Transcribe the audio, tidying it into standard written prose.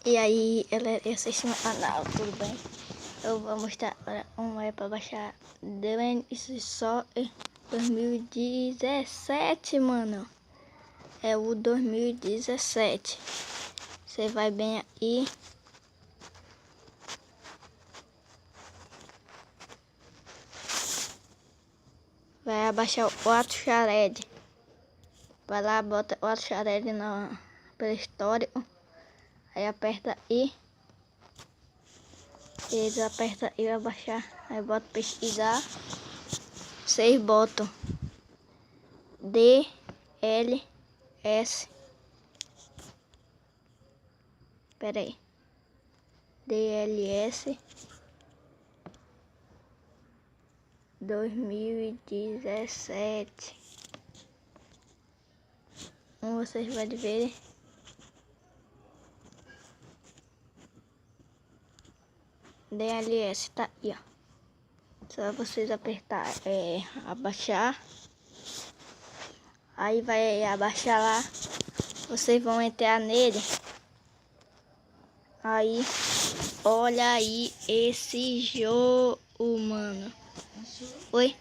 E aí, esse é o canal, tudo bem? Eu vou mostrar agora um é para baixar isso só em 2017, mano. É o 2017. Você vai bem aí. Vai abaixar o WatchShared. Vai lá, bota o WatchShared na Play Store. Aí aperta I. Eles apertam e vai baixar. Aí bota pesquisar. Vocês botam DLS. Pera aí. DLS 2017. Vocês vão ver. DLS tá aí, ó. Só vocês apertar abaixar. Aí vai abaixar lá. Vocês vão entrar nele. Aí, olha aí esse jogo, mano. Oi?